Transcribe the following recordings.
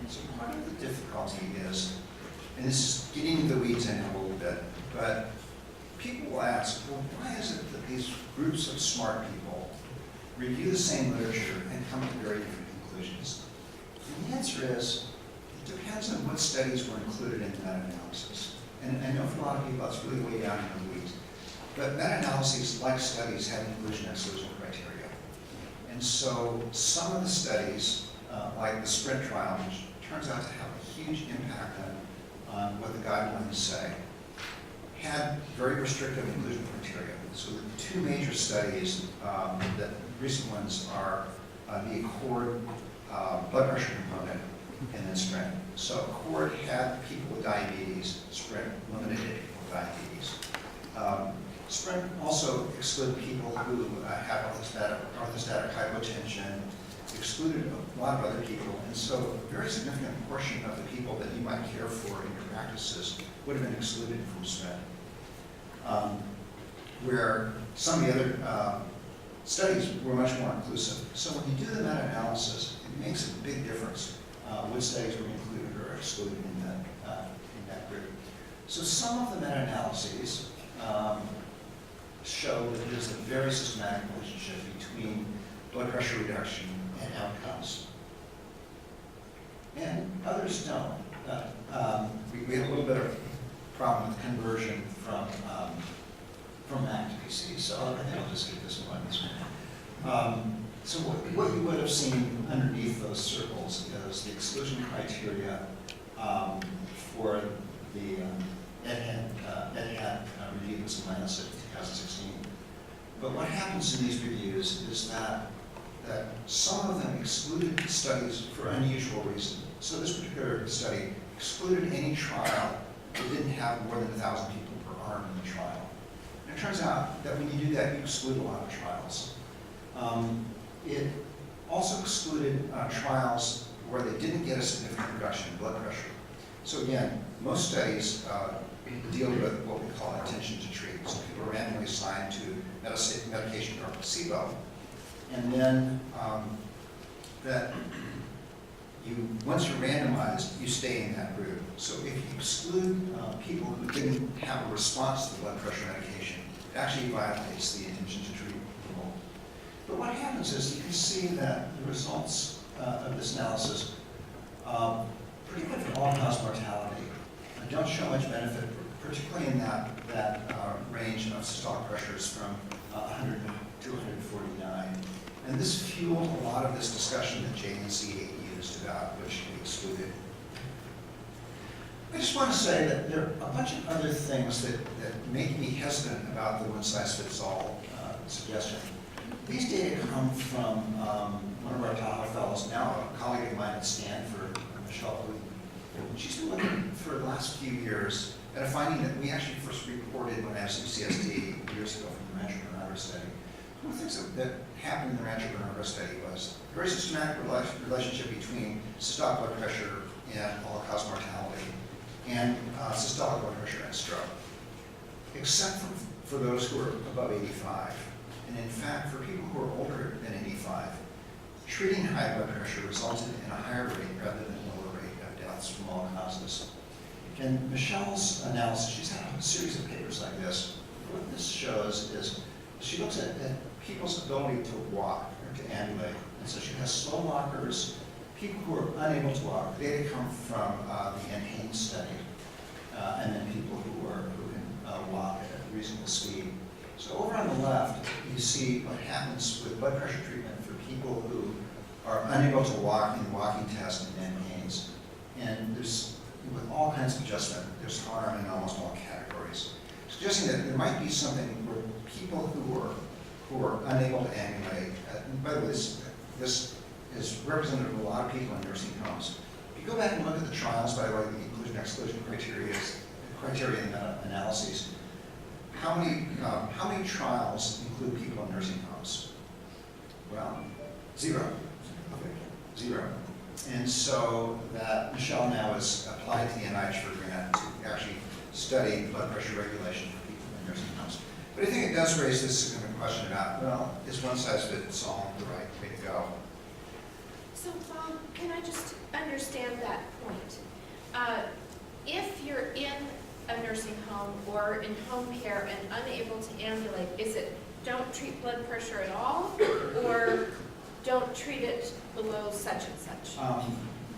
so part of the difficulty is, and this is getting into the weeds in a little bit, but people will ask, well, why is it that these groups of smart people review the same literature and come to very different conclusions? And the answer is, it depends on what studies were included in the meta-analysis. And I know for a lot of people that's really way down in the weeds. But meta-analyses, like studies, have inclusion and exclusion criteria. And so some of the studies, like the SPRINT trial, which turns out to have a huge impact on what the guidelines say, had very restrictive inclusion criteria. So the two major studies, that recent ones are the ACCORD blood pressure component and then SPRINT. So ACCORD had people with diabetes, SPRINT eliminated people with diabetes. SPRINT also excluded people who had orthostatic hypotension, excluded a lot of other people, and so a very significant portion of the people that you might care for in your practices would have been excluded from SPRINT. Where some of the other studies were much more inclusive. So when you do the meta-analysis, it makes a big difference which studies were included or excluded in that group. So some of the meta-analyses show that there's a very systematic relationship between blood pressure reduction and outcomes. And others don't. We had a little bit of problem with conversion from MAC to PC, so I think I'll just get this one. So what you would have seen underneath those circles is the exclusion criteria for the EdHAT review that was in Lancet in 2016. But what happens in these reviews is that some of them excluded studies for unusual reasons. So this particular study excluded any trial that didn't have more than 1,000 people per arm in the trial. And it turns out that when you do that, you exclude a lot of trials. It also excluded trials where they didn't get a significant reduction in blood pressure. So again, most studies deal with what we call intention to treat. So people are randomly assigned to medication or placebo. And then once you're randomized, you stay in that group. So if you exclude people who didn't have a response to the blood pressure medication, it actually violates the intention to treat rule. But what happens is you can see that the results of this analysis, pretty good for all-cause mortality, don't show much benefit, particularly in that range of systolic pressures from 100 to 249. And this fueled a lot of this discussion that Jay and C8 used about which we excluded. I just want to say that there are a bunch of other things that make me hesitant about the one-size-fits-all suggestion. These data come from one of our Tahoe fellows, now a colleague of mine at Stanford, Michelle. She's been looking for the last few years at a finding that we actually first reported when I was in CSD years ago from the Rancho Bernardo study. One of the things that happened in the Rancho Bernardo study was a very systematic relationship between systolic blood pressure and all-cause mortality and systolic blood pressure and stroke, except for those who are above 85. And in fact, for people who are older than 85, treating high blood pressure resulted in a higher rate rather than a lower rate of deaths from all causes. In Michelle's analysis, she's had a series of papers like this. What this shows is she looks at people's ability to walk or to ambulate. And so she has slow walkers, people who are unable to walk. Data come from the NHANES study, and then people who can walk at a reasonable speed. So over on the left, you see what happens with blood pressure treatment for people who are unable to walk in the walking test in NHANES. And there's, with all kinds of adjustment, there's harm in almost all categories, suggesting that there might be something where people who are unable to ambulate, and by the way, this is representative of a lot of people in nursing homes. If you go back and look at the trials, by the way, the inclusion and exclusion criteria and analyses, how many trials include people in nursing homes? Well, zero. Zero. And so that Michelle now has applied to the NIH for a grant to actually study blood pressure regulation for people in nursing homes. But I think it does raise this significant question about, well, is one size fits all the right way to go? So, can I just understand that point? If you're in a nursing home or in home care and unable to ambulate, is it don't treat blood pressure at all, or don't treat it below such and such?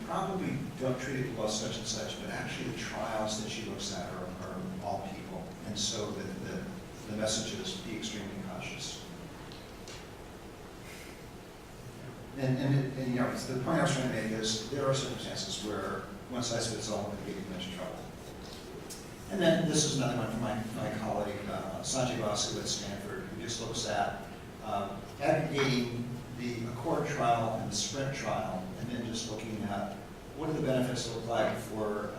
Probably don't treat it below such and such, but actually the trials that she looks at are all people. And so the message is be extremely cautious. And you know, the point I was trying to make is there are circumstances where one size fits all can get you much trouble. And then this is another one from my colleague, Sanjay Basu at Stanford, who just looks at aggregating the Accord trial and the Sprint trial, and then just looking at what do the benefits look like for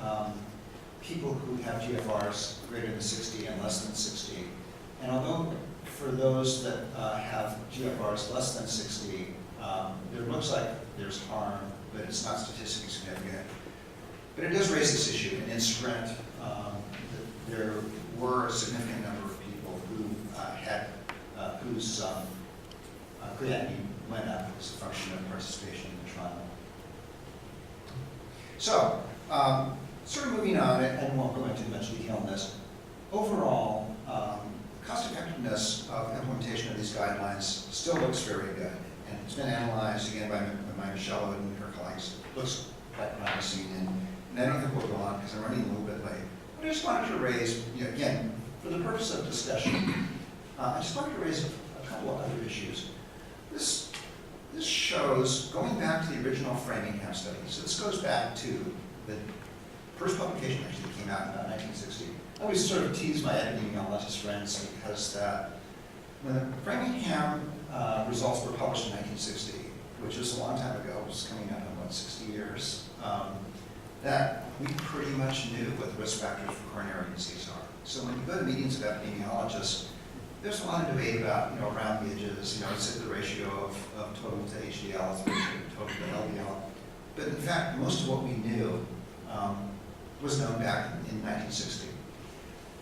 people who have GFRs greater than 60 and less than 60. And although for those that have GFRs less than 60, it looks like there's harm, but it's not statistically significant. But it does raise this issue, and in Sprint, there were a significant number of people who had whose creatinine went up as a function of participation in the trial. So, sort of moving on, and won't go into much detail on this. Overall, cost effectiveness of implementation of these guidelines still looks very good. And it's been analyzed again by Michelle and her colleagues. It looks quite promising, and I don't think we'll go on because I'm running a little bit late. But I just wanted to raise, you know, again, for the purpose of discussion, I just wanted to raise a couple of other issues. This shows, going back to the original Framingham study, so this goes back to the first publication actually that came out in about 1960. I always sort of tease my epidemiologist friends because when the Framingham results were published in 1960, which was a long time ago, it was coming up in about 60 years, that we pretty much knew what the risk factors for coronary disease are. So when you go to meetings of epidemiologists, there's a lot of debate about, you know, around the edges, you know, is it the ratio of total to HDL, is the ratio of total to LDL. But in fact, most of what we knew was known back in 1960.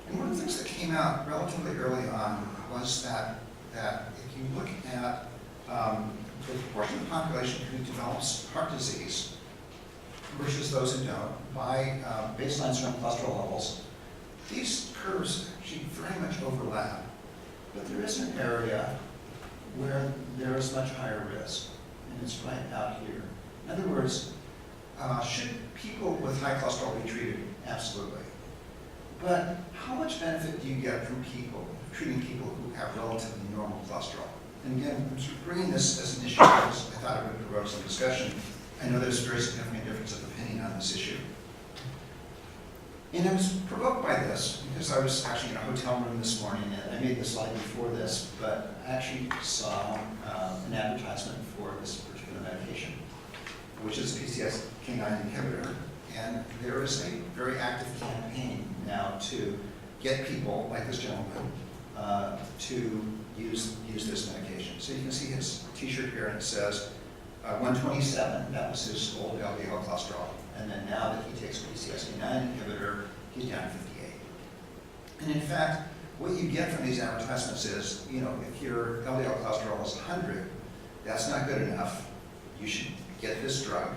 And one of the things that came out relatively early on was that if you look at the proportion of the population who develops heart disease versus those who don't, by baseline serum cholesterol levels, these curves actually very much overlap. But there is an area where there is much higher risk, and it's right out here. In other words, should people with high cholesterol be treated? Absolutely. But how much benefit do you get from treating people who have relatively normal cholesterol? And again, I'm sort of bringing this as an issue because I thought it would provoke some discussion. I know there's a very significant difference of opinion on this issue. And I was provoked by this because I was actually in a hotel room this morning, and I made the slide before this, but I actually saw an advertisement for this particular medication, which is a PCSK9 inhibitor. And there is a very active campaign now to get people, like this gentleman, to use this medication. So you can see his t-shirt here, and it says 127, that was his old LDL cholesterol. And then now that he takes a PCSK9 inhibitor, he's down to 58. And in fact, what you get from these advertisements is, you know, if your LDL cholesterol is 100, that's not good enough. You should get this drug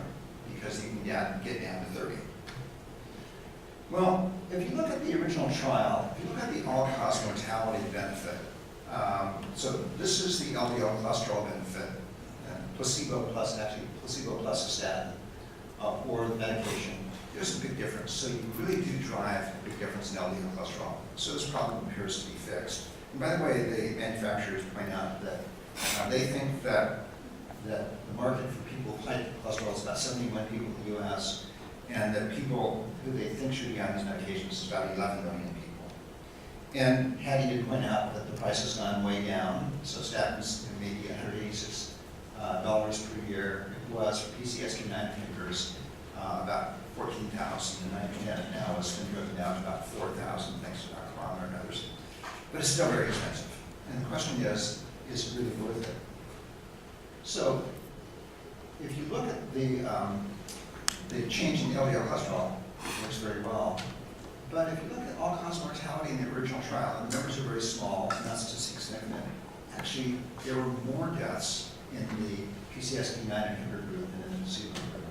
because you can get down to 30. Well, if you look at the original trial, if you look at the all-cause mortality benefit, so this is the LDL cholesterol benefit, placebo plus a statin, or the medication. There's a big difference. So you really do drive a big difference in LDL cholesterol. So this problem appears to be fixed. And by the way, the manufacturers point out that they think that the market for people with high cholesterol is about 71 people in the U.S., and that people who they think should be on these medications is about 11 million people. And Hattie did point out that the price has gone way down. So statins may be $186 per year. It was for PCSK9 inhibitors about 14,000, and now it's been driven down to about 4,000 thanks to Dr. Palmer and others. But it's still very expensive. And the question is it really worth it? So if you look at the change in LDL cholesterol, it works very well. But if you look at all-cause mortality in the original trial, and the numbers are very small, not statistically significant, actually there were more deaths in the PCSK9 inhibitor group than in the placebo group.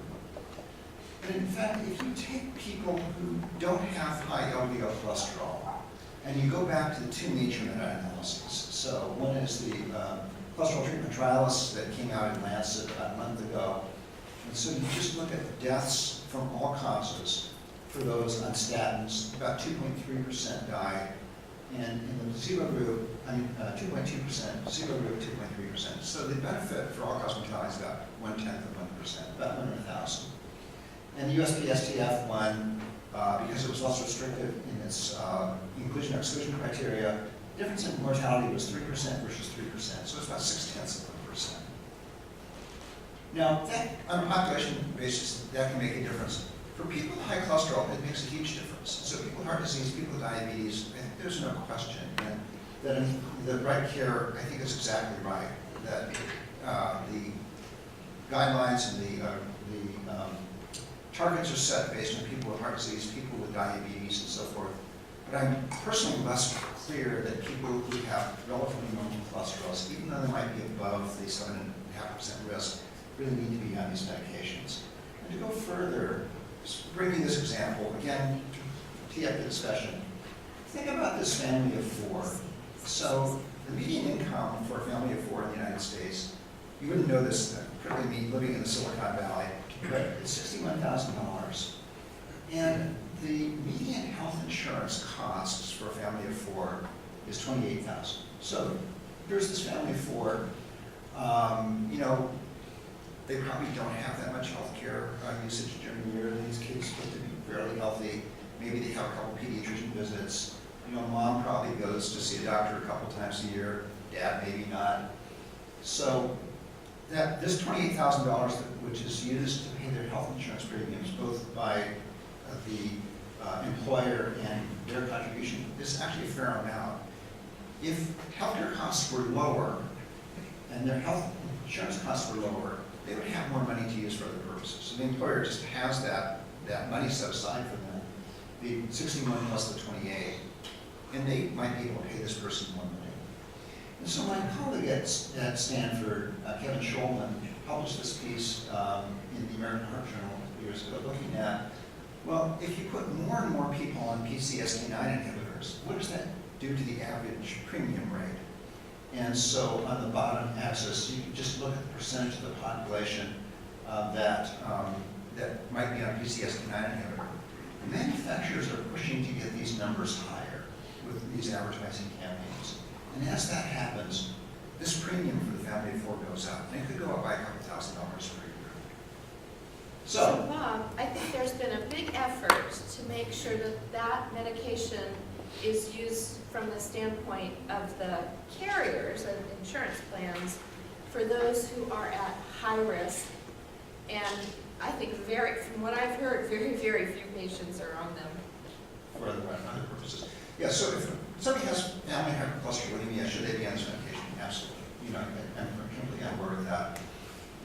But in fact, if you take people who don't have high LDL cholesterol, and you go back to the two major meta-analyses. So one is the cholesterol treatment trials that came out in Lancet about a month ago. And so you just look at deaths from all causes for those on statins, about 2.3% died. And in the placebo group, 2.2%, placebo group 2.3%. So the benefit for all-cause mortality is about 0.1%, about 1 in 1,000. And the USPSTF one, because it was less restrictive in its inclusion or exclusion criteria, the difference in mortality was 3% versus 3%, so it's about 0.6%. Now, that, on a population basis, that can make a difference. For people with high cholesterol, it makes a huge difference. So people with heart disease, people with diabetes, I think there's no question. And that the RightCare, I think, is exactly right. That the guidelines and the targets are set based on people with heart disease, people with diabetes, and so forth. But I'm personally less clear that people who have relatively normal cholesterols, even though they might be above the 7.5% risk, really need to be on these medications. And to go further, just bringing this example, again, to tee up the discussion, think about this family of 4. So the median income for a family of 4 in the United States, you wouldn't know this, particularly me living in the Silicon Valley, but it's $61,000. And the median health insurance costs for a family of 4 is $28,000. So here's this family of 4. You know, they probably don't have that much health care usage during the year. These kids get to be fairly healthy. Maybe they have a couple pediatrician visits. You know, mom probably goes to see a doctor a couple times a year. Dad, maybe not. So that this $28,000, which is used to pay their health insurance premiums, both by the employer and their contribution, is actually a fair amount. If healthcare costs were lower and their health insurance costs were lower, they would have more money to use for other purposes. So the employer just has that money set aside for them, the 61 plus the 28, and they might be able to pay this person more money. And so my colleague at Stanford, Gavin, published this piece in the American Heart Journal years ago, looking at, well, if you put more and more people on PCSK9 inhibitors, what does that do to the average premium rate? And so on the bottom axis, you can just look at the percentage of the population that might be on PCSK9 inhibitor. Manufacturers are pushing to get these numbers higher with these advertising campaigns. And as that happens, this premium for the family of 4 goes up. And it could go up by a couple $1,000s per year. So Bob, I think there's been a big effort to make sure that that medication is used from the standpoint of the carriers and insurance plans for those who are at high risk. And I think from what I've heard, very, very few patients are on them. For other purposes. Yeah, so if somebody has family hypercholesterolemia, should they be on this medication? Absolutely. You know, I'm completely on board with that.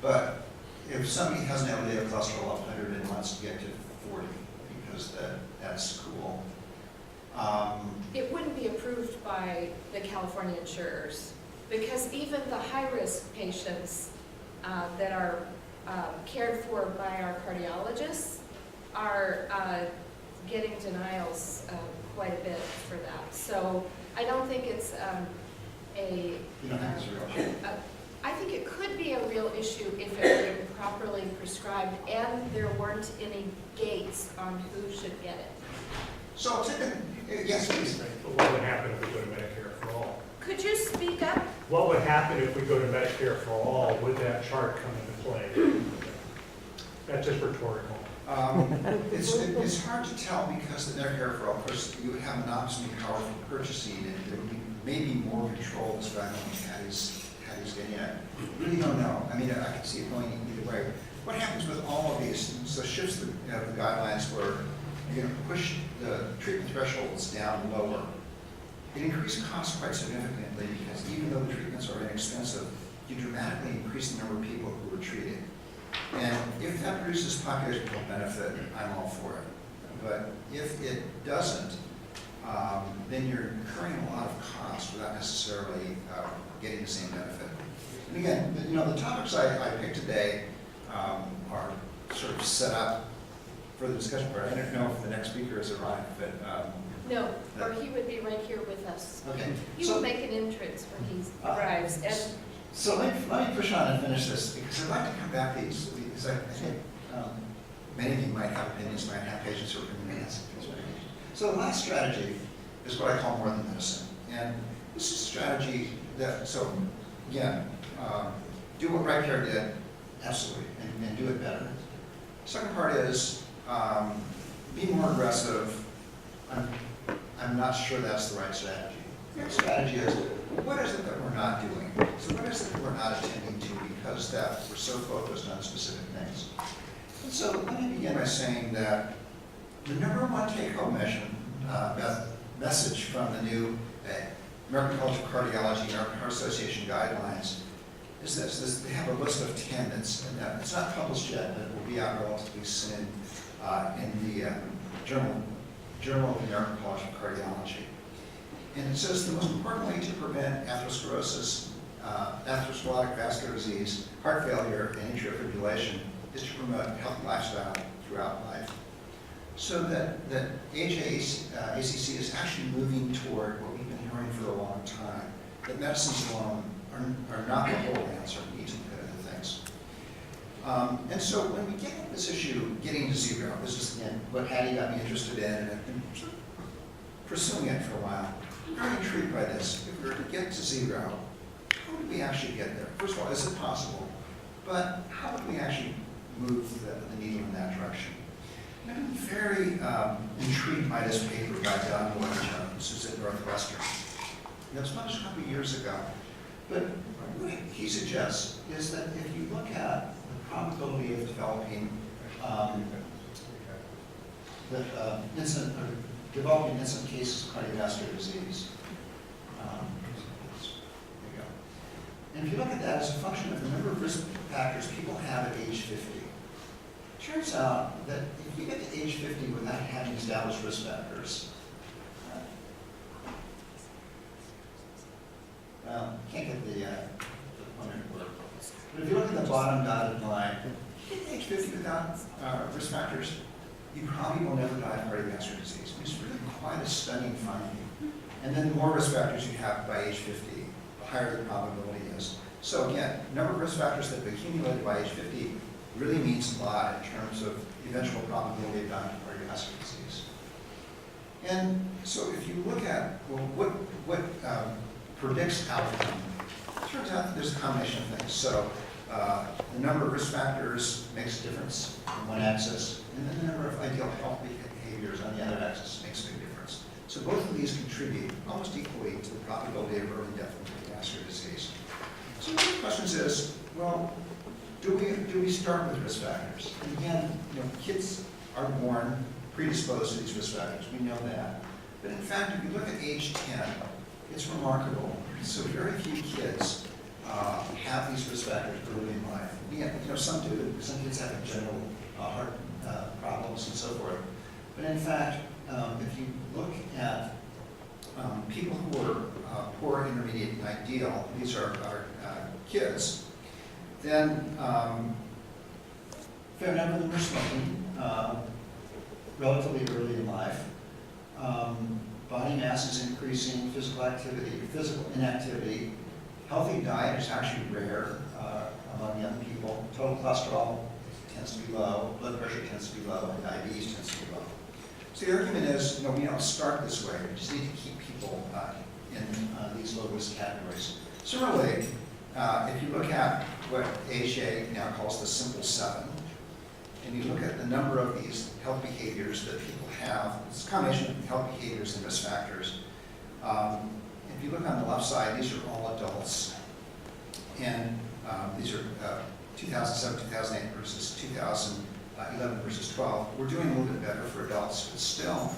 But if somebody has an LDL cholesterol of 100 and wants to get to 40, because that's cool. It wouldn't be approved by the California insurers, because even the high-risk patients that are cared for by our cardiologists are getting denials quite a bit for that. So I don't think it's You don't think it's a real issue? I think it could be a real issue if it were properly prescribed and there weren't any gates on who should get it. So, yes, please. But what would happen if we go to Medicare for all? Could you speak up? What would happen if we go to Medicare for all? Would that chart come into play? That's just rhetorical. It's hard to tell because the Medicare for all, of course, you would have an optimally powerful purchasing and there would be maybe more control as far as Patty's getting at. Really don't know. I mean, I can see it going either way. What happens with all of these? So shifts the guidelines where you're going to push the treatment thresholds down lower. It increases costs quite significantly because even though the treatments are inexpensive, you dramatically increase the number of people who are treated. And if that produces population health benefit, I'm all for it. But if it doesn't, then you're incurring a lot of costs without necessarily getting the same benefit. And again, the topics I picked today, are sort of set up for the discussion part. I don't know if the next speaker has arrived, but. No, or he would be right here with us. Okay. He will make an entrance when he arrives. And So let me push on and finish this, because I'd like to come back to these, because I think many of you might have opinions, might have patients who are going to ask these medications. So the last strategy is what I call more than medicine. And this is a strategy that, so again, do what RightCare did, absolutely, and do it better. Second part is be more aggressive. I'm not sure that's the right strategy. The strategy is, what is it that we're not doing? So what is it that we're not attending to because that we're so focused on specific things? And so let me begin by saying that the number one take-home message from the new American College of Cardiology, American Heart Association guidelines is this. They have a list of 10 it's not published yet, but it will be out relatively soon in the Journal of the American College of Cardiology. And it says the most important way to prevent atherosclerosis, atherosclerotic vascular disease, heart failure, and atrial fibrillation is to promote a healthy lifestyle throughout life. So that AHA-ACC is actually moving toward what we've been hearing for a long time, that medicines alone are not the whole answer. We need to look at other things. And so when we get at this issue, getting to zero, this is again what Hattie got me interested in, and I've been sort of pursuing it for a while. I'm very intrigued by this. If we were to get to zero, how would we actually get there? First of all, is it possible? But how would we actually move the needle in that direction? And I've been very intrigued by this paper by Don Jones, who's at Northwestern. It was published a couple of years ago. But what he suggests is that if you look at the probability of developing developing incident cases of cardiovascular disease. There you go. And if you look at that as a function of the number of risk factors people have at age 50, it turns out that if you get to age 50 without having established risk factors, can't get the pointer to work. But if you look at the bottom dotted line, if you get to age 50 without risk factors, you probably will never die of cardiovascular disease. It's really quite a stunning finding. And then the more risk factors you have by age 50, the higher the probability is. So again, number of risk factors that have accumulated by age 50 really means a lot in terms of eventual probability of dying of cardiovascular disease. And so if you look at, well, what predicts outcome, it turns out that there's a combination of things. So the number of risk factors makes a difference on one axis, and then the number of ideal health behaviors on the other axis makes a big difference. So both of these contribute almost equally to the probability of early death from cardiovascular disease. So one of the questions is, well, do we start with risk factors? And again, kids are born predisposed to these risk factors. We know that. But in fact, if you look at age 10, it's remarkable. So very few kids have these risk factors early in life. Some do. Some kids have general heart problems and so forth. But in fact, if you look at people who are poor, intermediate, and ideal, these are kids, then fair number of them are smoking relatively early in life. Body mass is increasing, physical inactivity. Healthy diet is actually rare among young people. Total cholesterol tends to be low, blood pressure tends to be low, and diabetes tends to be low. So the argument is, we don't start this way. We just need to keep people in these low-risk categories. Similarly, if you look at what AHA now calls the simple 7, and you look at the number of these health behaviors that people have, it's a combination of health behaviors and risk factors. If you look on the left side, these are all adults. And these are 2007, 2008 versus 2011 versus 12. We're doing a little bit better for adults, but still,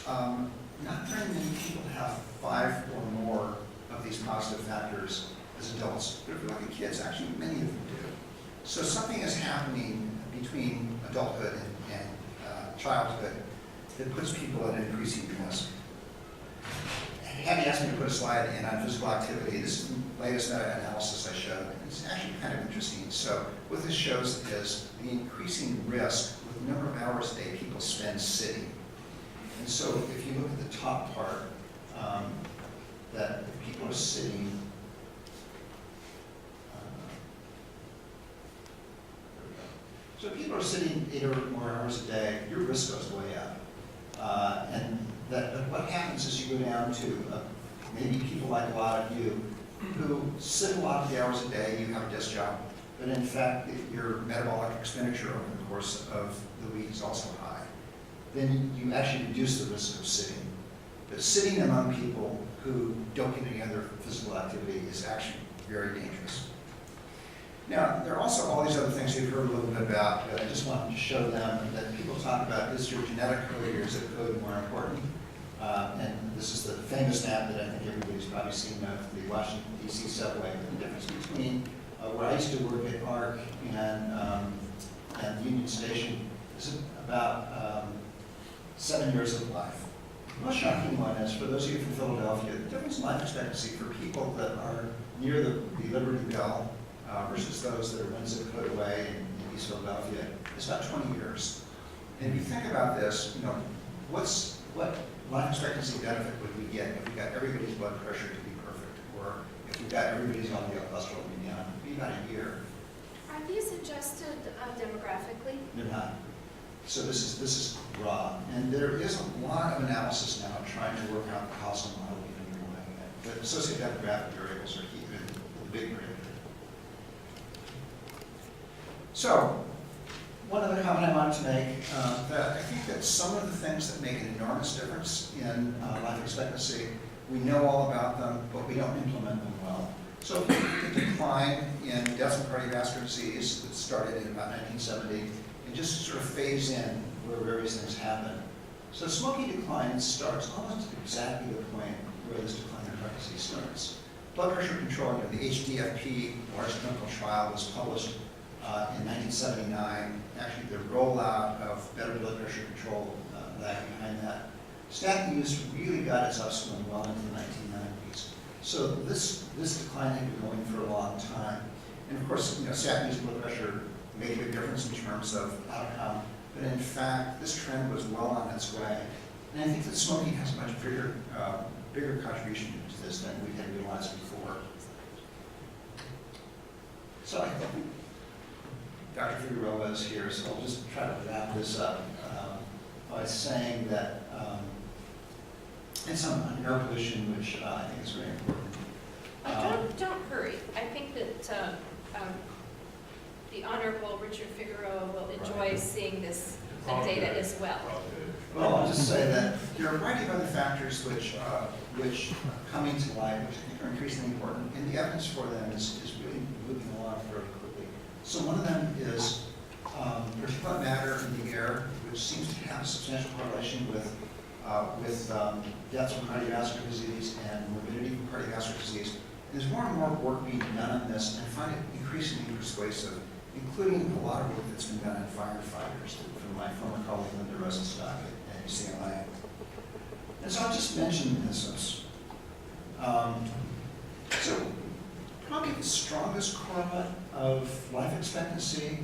not very many people have 5 or more of these positive factors as adults. But if you look at kids, actually many of them do. So something is happening between adulthood and childhood that puts people at an increasing risk. Abby asked me to put a slide in on physical activity. This is the latest meta-analysis I showed. It's actually kind of interesting. So what this shows is the increasing risk with the number of hours a day people spend sitting. And so if you look at the top part, that if people are sitting, so if people are sitting 8 or more hours a day, your risk goes way up. And that what happens is you go down to maybe people like a lot of you who sit a lot of the hours a day, you have a desk job, but in fact, if your metabolic expenditure over the course of the week is also high, then you actually reduce the risk of sitting. But sitting among people who don't get any other physical activity is actually very dangerous. Now, there are also all these other things you've heard a little bit about, but I just wanted to show them that people talk about, is your genetic code or your zip code more important? And this is the famous map that I think everybody's probably seen of the Washington, D.C. subway. The difference between where I used to work at ARC and Union Station is about 7 years of life. The most shocking one is, for those of you from Philadelphia, the difference in life expectancy for people that are near the Liberty Bell versus those that are one zip code away in East Philadelphia is about 20 years. And if you think about this, you know, what life expectancy benefit would we get if we got everybody's blood pressure to be perfect, or if we got everybody's LDL cholesterol to be down? It would be about a year. Are these adjusted demographically? They're not. So this is raw, and there is a lot of analysis now trying to work out the causal model underlying it. But associated demographic variables are key, the big predictor. So, one other comment I wanted to make, that I think that some of the things that make an enormous difference in life expectancy, we know all about them, but we don't implement them well. So if you look at the decline in deaths from cardiovascular disease that started in about 1970, and just sort of phase in where various things happen. So smoking decline starts almost at exactly the point where this decline in heart disease starts. Blood pressure control, you know, the HDFP large clinical trial was published in 1979. Actually, the rollout of better blood pressure control lagged behind that. Statin use really got its upswing well into the 1990s. So this decline had been going for a long time. And of course, you know, statin use blood pressure made a big difference in terms of outcome. But in fact, this trend was well on its way. And I think that smoking has a much bigger contribution to this than we had realized before. So I think Dr. Figueroa is here, so I'll just try to wrap this up by saying that it's on air pollution, which I think is very important. Don't hurry. I think that the Honorable Richard Figueroa will enjoy seeing this data as well. Well, I'll just say that there are a variety of other factors which come into light, which I think are increasingly important, and the evidence for them is really moving along very quickly. So one of them is particulate matter in the air, which seems to have a substantial correlation with deaths from cardiovascular disease and morbidity from cardiovascular disease. And there's more and more work being done on this, and I find it increasingly persuasive, including a lot of work that's been done on firefighters from my former colleague Linda Rosenstock at UCLA. And so I'll just mention this. So probably the strongest correlate of life expectancy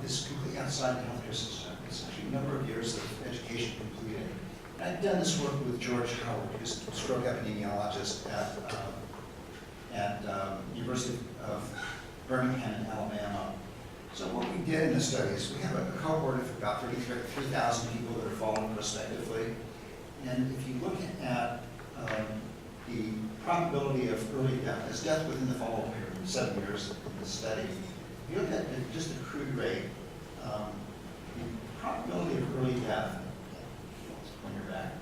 is completely outside the healthcare system. It's actually a number of years of education completed. And I've done this work with George Howard, who's a stroke epidemiologist at University of Birmingham in Alabama. So what we did in this study is we have a cohort of about 33,000 people that are followed prospectively. And if you look at the probability of early death, as death within the follow-up period, 7 years in the study, if you look at just the crude rate, the probability of early death, when you're back,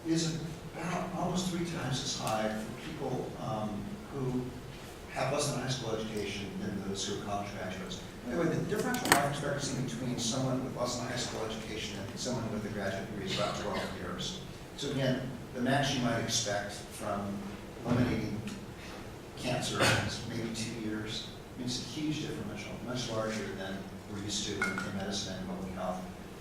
is about almost 3 times as high for people who have less than a high school education than those who are college graduates. Anyway, the differential life expectancy between someone with less than a high school education and someone with a graduate degree is about 12 years. So again, the max you might expect from eliminating cancer is maybe 2 years. I mean, it's a huge differential, much larger than we're used to in medicine and public health.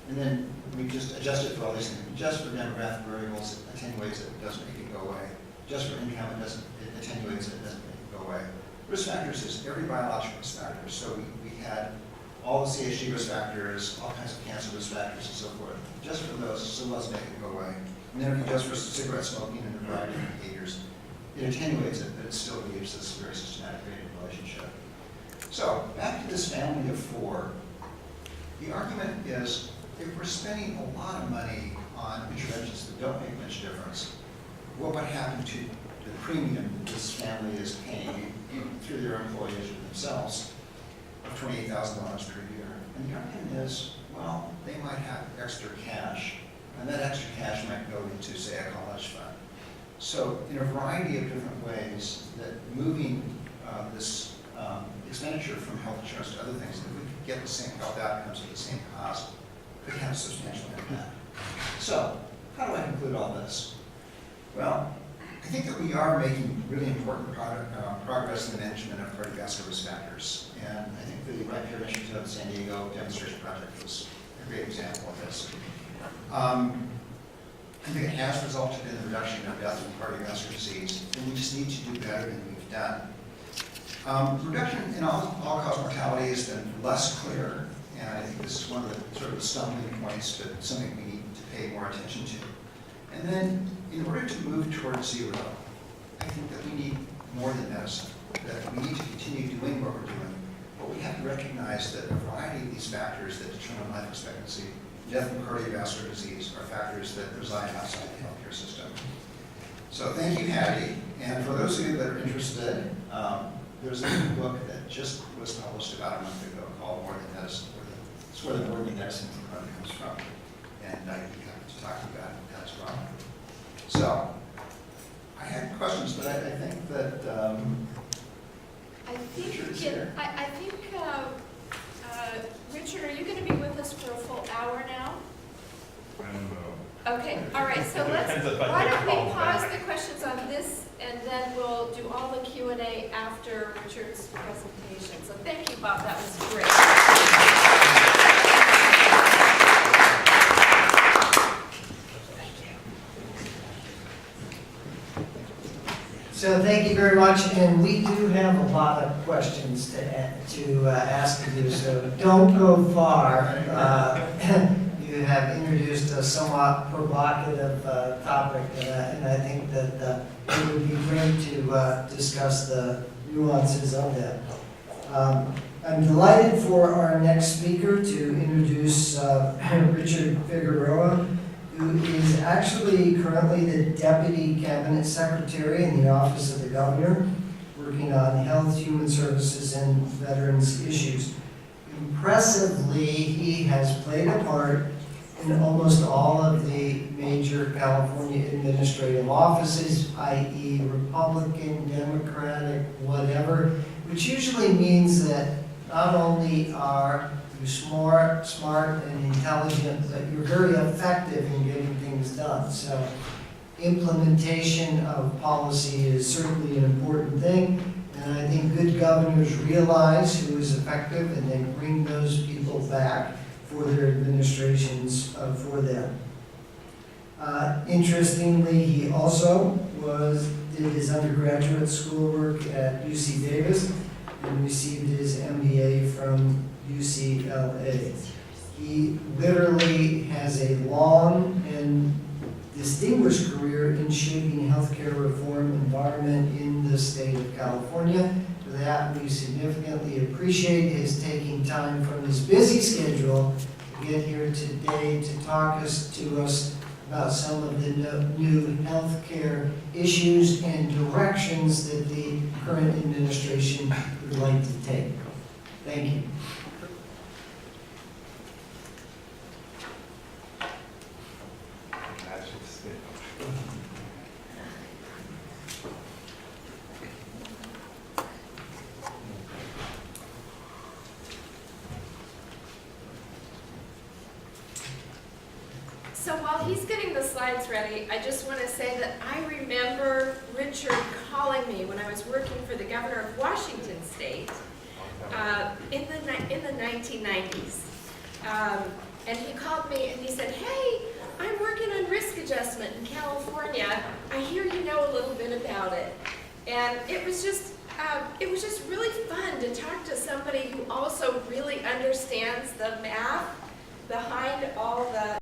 And then we just adjust it for all these things. Adjust for demographic variables, it attenuates it, doesn't make it go away. Adjust for income, it attenuates it, doesn't make it go away. Risk factors is every biological risk factor. So we had all the CHG risk factors, all kinds of cancer risk factors and so forth. Adjust for those, so let's make it go away. And then if you adjust for cigarette smoking and a variety of behaviors, it attenuates it, but it still leaves this very systematic gradient relationship. So back to this family of 4. The argument is, if we're spending a lot of money on interventions that don't make much difference, what would happen to the premium that this family is paying through their employees or themselves of $28,000 per year? And the argument is, well, they might have extra cash, and that extra cash might go into, say, a college fund. So in a variety of different ways, that moving this expenditure from health insurance to other things, if we could get the same health outcomes at the same cost, could have substantial impact. So, how do I conclude all this? Well, I think that we are making really important progress in the management of cardiovascular risk factors. And I think the RightCare Initiative of San Diego demonstration project was a great example of this. I think it has resulted in the reduction of death from cardiovascular disease, and we just need to do better than we've done. Reduction in all-cause mortality has been less clear, and I think this is one of the sort of the stumbling points, but something we need to pay more attention to. And then, in order to move towards zero, I think that we need more than medicine, that we need to continue doing what we're doing, but we have to recognize that a variety of these factors that determine life expectancy, death from cardiovascular disease, are factors that reside outside the healthcare system. So thank you, Hattie. And for those of you that are interested, there's a new book that just was published about a month ago called More Than Medicine. It's where the word medicine comes from. And I'd be happy to talk about it as well. So, I had questions, but I think that Richard, are you going to be with us for a full hour now? Okay, all right, so why don't we pause the questions on this, and then we'll do all the Q&A after Richard's presentation. So thank you, Bob, that was great. So thank you very much, and we do have a lot of questions to ask of you, so don't go far. You have introduced a somewhat provocative topic, and I think that it would be great to discuss the nuances of that. I'm delighted for our next speaker to introduce Richard Figueroa, who is actually currently the Deputy Cabinet Secretary in the Office of the Governor, working on health, human services, and veterans issues. Impressively, he has played a part in almost all of the major California administrative offices, i.e. Republican, Democratic, whatever, which usually means that not only are you smart and intelligent, but you're very effective in getting things done. So implementation of policy is certainly an important thing, and I think good governors realize who is effective and they bring those people back for their administrations for them. Interestingly, he also did his undergraduate schoolwork at UC Davis and received his MBA from UCLA. He literally has a long and distinguished career in shaping healthcare reform environment in the state of California. For that, we significantly appreciate his taking time from his busy schedule to get here today to talk to us about some of the new healthcare issues and directions that the current administration would like to take. Thank you. So while he's getting the slides ready, I just want to say that I remember Richard calling me when I was working for the governor of Washington State in the 1990s. And he called me and he said, hey, I'm working on risk adjustment in California. I hear you know a little bit about it. And it was just really fun to talk to somebody who also really understands the math behind all the